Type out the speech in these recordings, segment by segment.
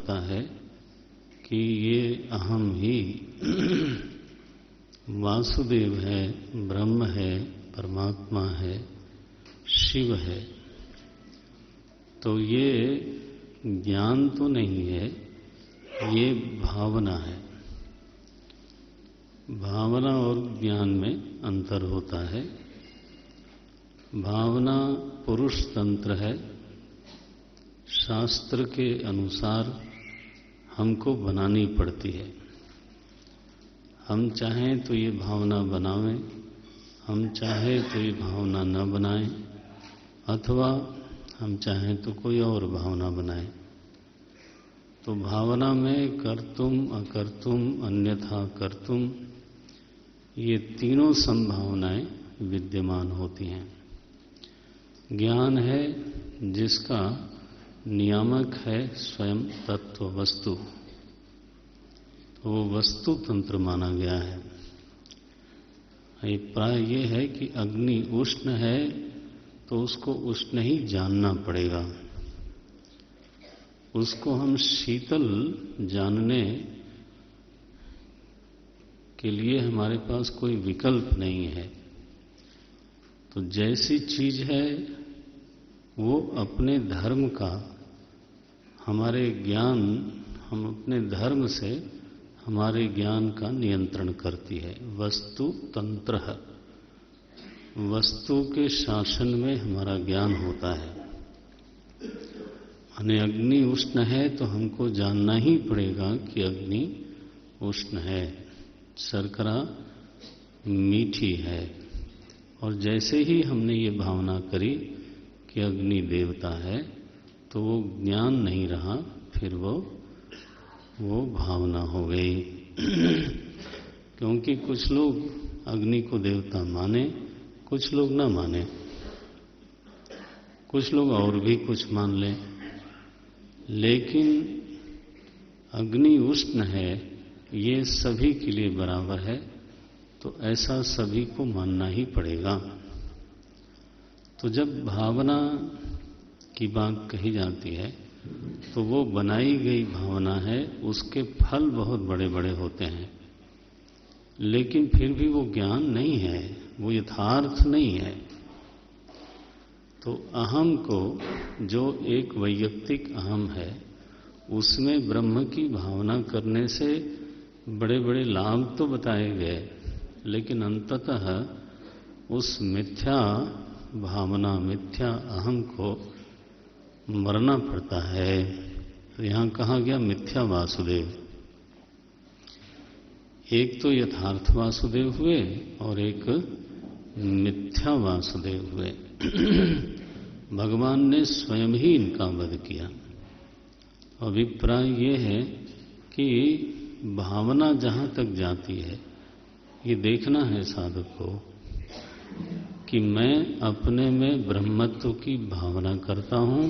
पड़ता है कि ये अहम ही वासुदेव है, ब्रह्म है, परमात्मा है, शिव है। तो ये ज्ञान तो नहीं है, ये भावना है। भावना और ज्ञान में अंतर होता है। भावना पुरुष तंत्र है, शास्त्र के अनुसार हमको बनानी पड़ती है। हम चाहें तो ये भावना बनावें, हम चाहें तो ये भावना न बनाएं, अथवा हम चाहें तो कोई और भावना बनाएं। तो भावना में कर्तुम, अकर्तुम, अन्यथा कर्तुम, ये तीनों संभावनाएं विद्यमान होती हैं। ज्ञान है जिसका नियामक है स्वयं तत्व वस्तु, तो वो वस्तु तंत्र माना गया है। प्राय ये है कि अग्नि उष्ण है तो उसको उष्ण ही जानना पड़ेगा। उसको हम शीतल जानने के लिए हमारे पास कोई विकल्प नहीं है। तो जैसी चीज है वो अपने धर्म का, हमारे ज्ञान, हम अपने धर्म से हमारे ज्ञान का नियंत्रण करती है। वस्तु तंत्र, वस्तु के शासन में हमारा ज्ञान होता है। यानी अग्नि उष्ण है तो हमको जानना ही पड़ेगा कि अग्नि उष्ण है, शर्करा मीठी है। और जैसे ही हमने ये भावना करी कि अग्नि देवता है तो वो ज्ञान नहीं रहा, फिर वो भावना हो गई। क्योंकि कुछ लोग अग्नि को देवता माने, कुछ लोग ना माने, कुछ लोग और भी कुछ मान लें, लेकिन अग्नि उष्ण है ये सभी के लिए बराबर है, तो ऐसा सभी को मानना ही पड़ेगा। तो जब भावना की बात कही जाती है तो वो बनाई गई भावना है, उसके फल बहुत बड़े बड़े होते हैं, लेकिन फिर भी वो ज्ञान नहीं है, वो यथार्थ नहीं है। तो अहम को, जो एक वैयक्तिक अहम है, उसमें ब्रह्म की भावना करने से बड़े बड़े लाभ तो बताए गए, लेकिन अंततः उस मिथ्या भावना, मिथ्या अहम को मरना पड़ता है। तो यहां कहा गया मिथ्या वासुदेव। एक तो यथार्थ वासुदेव हुए और एक मिथ्या वासुदेव हुए। भगवान ने स्वयं ही इनका वध किया। अभिप्राय ये है कि भावना जहां तक जाती है, ये देखना है साधक को कि मैं अपने में ब्रह्मत्व की भावना करता हूं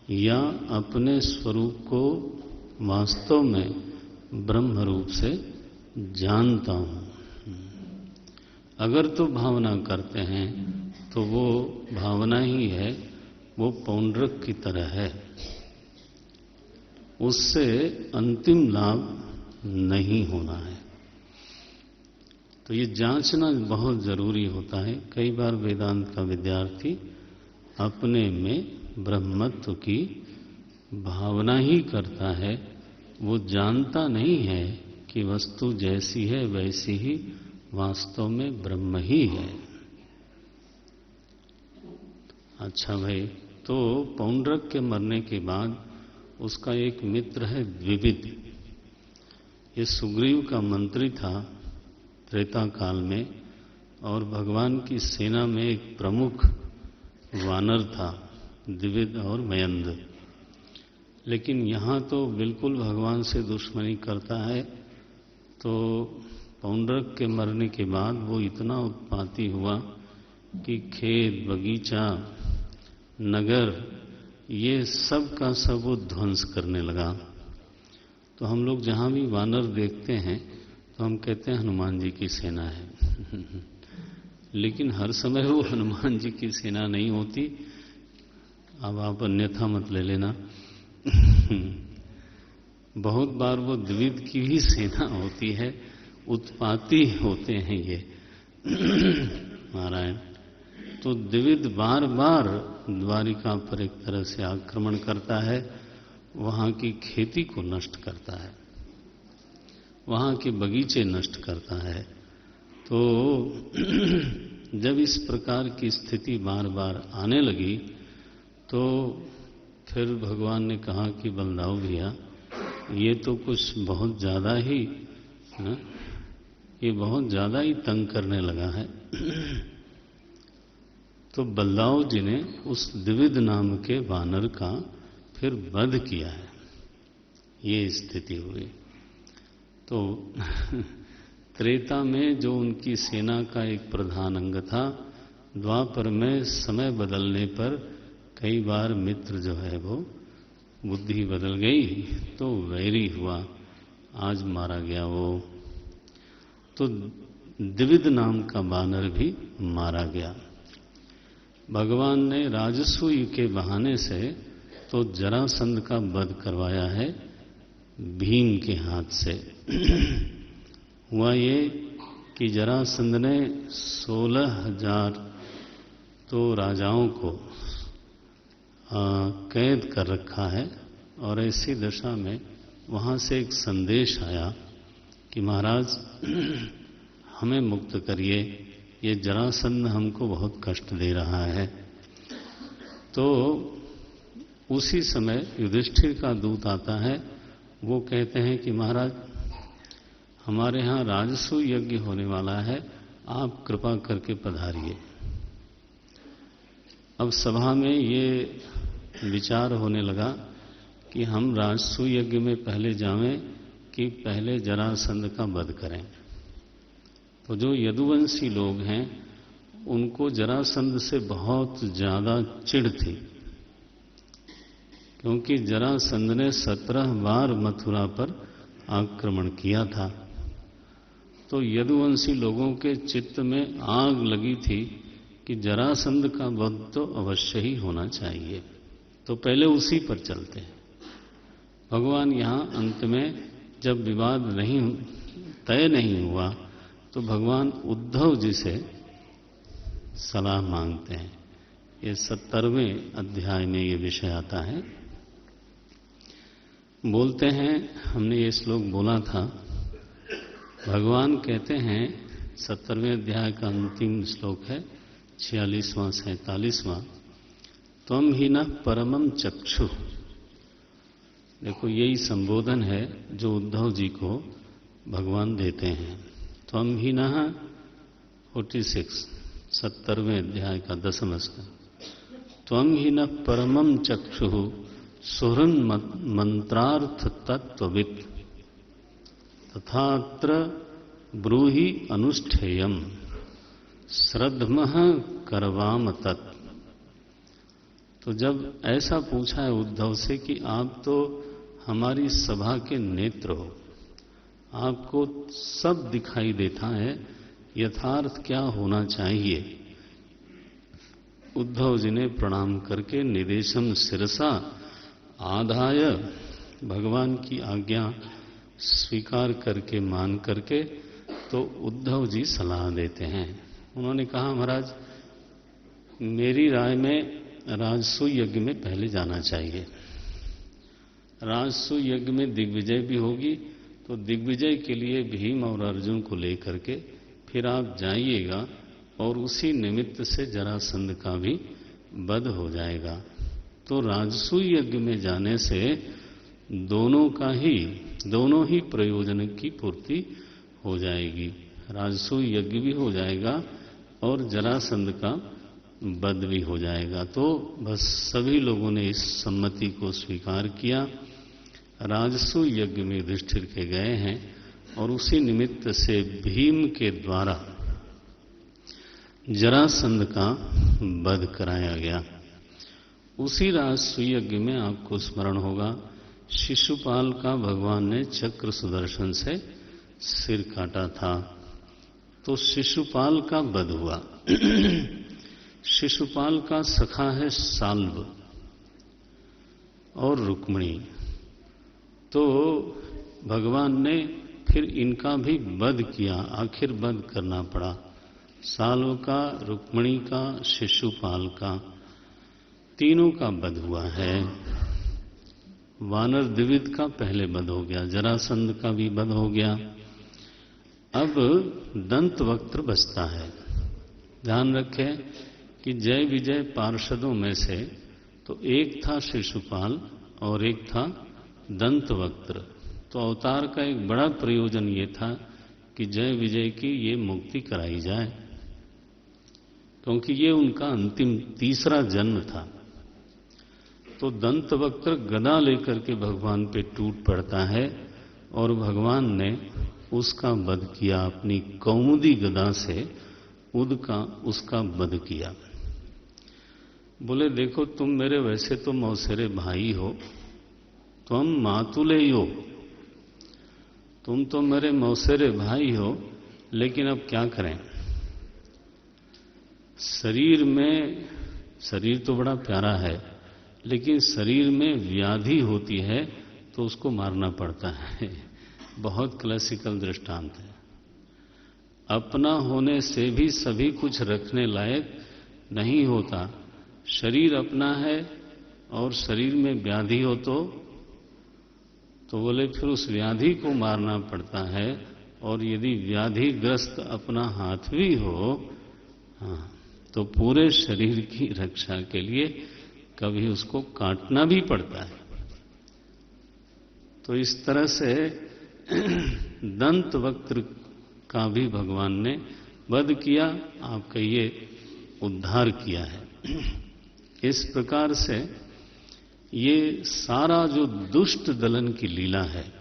या अपने स्वरूप को वास्तव में ब्रह्म रूप से जानता हूं। अगर तो भावना करते हैं तो वो भावना ही है, वो पौंड्रक की तरह है, उससे अंतिम लाभ नहीं होना है। तो ये जांचना बहुत जरूरी होता है। कई बार वेदांत का विद्यार्थी अपने में ब्रह्मत्व की भावना ही करता है, वो जानता नहीं है कि वस्तु जैसी है वैसी ही वास्तव में ब्रह्म ही है। अच्छा भाई, तो पौंड्रक के मरने के बाद उसका एक मित्र है द्विविद। ये सुग्रीव का मंत्री था त्रेता काल में, और भगवान की सेना में एक प्रमुख वानर था, द्विविद और मयंद। लेकिन यहाँ तो बिल्कुल भगवान से दुश्मनी करता है। तो पौंड्रक के मरने के बाद वो इतना उत्पाती हुआ कि खेत, बगीचा, नगर, ये सब का सब वो ध्वंस करने लगा। तो हम लोग जहाँ भी वानर देखते हैं तो हम कहते हैं हनुमान जी की सेना है। लेकिन हर समय वो हनुमान जी की सेना नहीं होती। अब आप अन्यथा मत ले लेना। बहुत बार वो द्विविध की ही सेना होती है, उत्पाती होते हैं ये नारायण। तो द्विविध बार बार द्वारिका पर एक तरह से आक्रमण करता है, वहां की खेती को नष्ट करता है, वहां के बगीचे नष्ट करता है। तो जब इस प्रकार की स्थिति बार बार आने लगी तो फिर भगवान ने कहा कि बलदाऊ भैया, ये तो कुछ बहुत ज्यादा ही ना, ये बहुत ज्यादा ही तंग करने लगा है। तो बलदाऊ जी ने उस द्विविध नाम के वानर का फिर वध किया है। ये स्थिति हुई। तो त्रेता में जो उनकी सेना का एक प्रधान अंग था, द्वापर में समय बदलने पर कई बार मित्र जो है वो बुद्धि बदल गई तो वैरी हुआ, आज मारा गया वो। तो द्विविध नाम का वानर भी मारा गया। भगवान ने राजसूय के बहाने से तो जरासंध का वध करवाया है भीम के हाथ से। हुआ ये कि जरासंध ने 16,000 तो राजाओं को कैद कर रखा है, और ऐसी दशा में वहां से एक संदेश आया कि महाराज हमें मुक्त करिए, ये जरासंध हमको बहुत कष्ट दे रहा है। तो उसी समय युधिष्ठिर का दूत आता है, वो कहते हैं कि महाराज हमारे यहाँ राजसूय यज्ञ होने वाला है, आप कृपा करके पधारिए। अब सभा में ये विचार होने लगा कि हम राजसूय यज्ञ में पहले जावें कि पहले जरासंध का वध करें। तो जो यदुवंशी लोग हैं उनको जरासंध से बहुत ज्यादा चिढ़ थी, क्योंकि जरासंध ने 17 बार मथुरा पर आक्रमण किया था। तो यदुवंशी लोगों के चित्त में आग लगी थी कि जरासंध का वध तो अवश्य ही होना चाहिए, तो पहले उसी पर चलते हैं। भगवान यहां अंत में जब विवाद तय नहीं हुआ तो भगवान उद्धव जी से सलाह मांगते हैं। ये 70वें अध्याय में ये विषय आता है। बोलते हैं, हमने ये श्लोक बोला था, भगवान कहते हैं 70वें अध्याय का अंतिम श्लोक है 46वां 47वां, त्वम ही न परमम चक्षु। देखो यही संबोधन है जो उद्धव जी को भगवान देते हैं। त्वम ही न 46 70वें अध्याय का 10वां श्लोक, त्वम ही न परमम चक्षु सुहृन् मंत्रार्थ तत्त्ववित् तथात्र ब्रूहि अनुष्ठेयम् श्रद्धमः करवाम तत्। तो जब ऐसा पूछा है उद्धव से कि आप तो हमारी सभा के नेत्र हो, आपको सब दिखाई देता है, यथार्थ क्या होना चाहिए। उद्धव जी ने प्रणाम करके निदेशम शिरसा आधाय, भगवान की आज्ञा स्वीकार करके मान करके तो उद्धव जी सलाह देते हैं। उन्होंने कहा महाराज मेरी राय में राजसूय यज्ञ में पहले जाना चाहिए। राजसूय यज्ञ में दिग्विजय भी होगी, तो दिग्विजय के लिए भीम और अर्जुन को लेकर के फिर आप जाइएगा और उसी निमित्त से जरासंध का भी वध हो जाएगा। तो राजसूय यज्ञ में जाने से दोनों ही प्रयोजन की पूर्ति हो जाएगी। राजसूय यज्ञ भी हो जाएगा और जरासंध का वध भी हो जाएगा। तो बस सभी लोगों ने इस सम्मति को स्वीकार किया। राजसूय यज्ञ में युधिष्ठिर के गए हैं और उसी निमित्त से भीम के द्वारा जरासंध का वध कराया गया। उसी राजसूय यज्ञ में आपको स्मरण होगा शिशुपाल का भगवान ने चक्र सुदर्शन से सिर काटा था। तो शिशुपाल का वध हुआ। शिशुपाल का सखा है साल्व। और रुक्मिणी। तो भगवान ने फिर इनका भी वध किया, आखिर वध करना पड़ा। साल्व का, रुक्मिणी का, शिशुपाल का, तीनों का वध हुआ है। वानर द्विविद का पहले वध हो गया, जरासंध का भी वध हो गया। अब दंतवक्त्र बचता है। ध्यान रखें कि जय विजय पार्षदों में से तो एक था शिशुपाल और एक था दंतवक्त्र। तो अवतार का एक बड़ा प्रयोजन ये था कि जय विजय की ये मुक्ति कराई जाए, क्योंकि ये उनका अंतिम तीसरा जन्म था। तो दंतवक्त्र गदा लेकर के भगवान पे टूट पड़ता है और भगवान ने उसका वध किया, अपनी कौमुदी गदा से उसका वध किया। बोले देखो तुम मेरे वैसे तो मौसेरे भाई हो, तुम मातुले हो, तुम तो मेरे मौसेरे भाई हो, लेकिन अब क्या करें। शरीर तो बड़ा प्यारा है, लेकिन शरीर में व्याधि होती है तो उसको मारना पड़ता है। बहुत क्लासिकल दृष्टांत है। अपना होने से भी सभी कुछ रखने लायक नहीं होता। शरीर अपना है और शरीर में व्याधि हो तो बोले फिर उस व्याधि को मारना पड़ता है। और यदि व्याधिग्रस्त अपना हाथ भी हो, तो पूरे शरीर की रक्षा के लिए कभी उसको काटना भी पड़ता है। तो इस तरह से दंतवक्त्र का भी भगवान ने वध किया, आप कहिए उद्धार किया है। इस प्रकार से ये सारा जो दुष्ट दलन की लीला है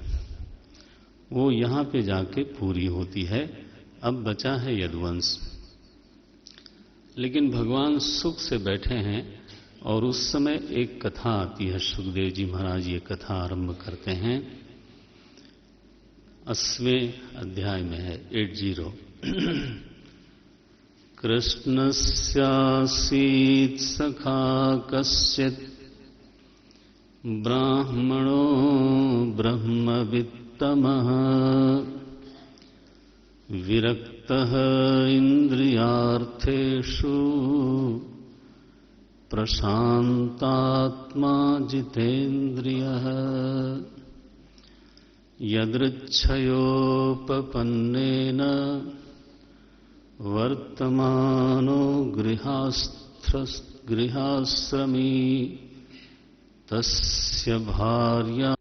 वो यहां पे जाके पूरी होती है। अब बचा है यदुवंश, लेकिन भगवान सुख से बैठे हैं और उस समय एक कथा आती है। सुखदेव जी महाराज ये कथा आरंभ करते हैं। 80वें अध्याय में है, 80। कृष्णस्यासीत् सखा कश्चित् ब्राह्मणो ब्रह्मवित्तमः विरक्तः इन्द्रियार्थेषु प्रशान्तात्मा जितेन्द्रियः यदृच्छयोपपन्नेन वर्तमानो गृहाश्रमी तस्य भार्या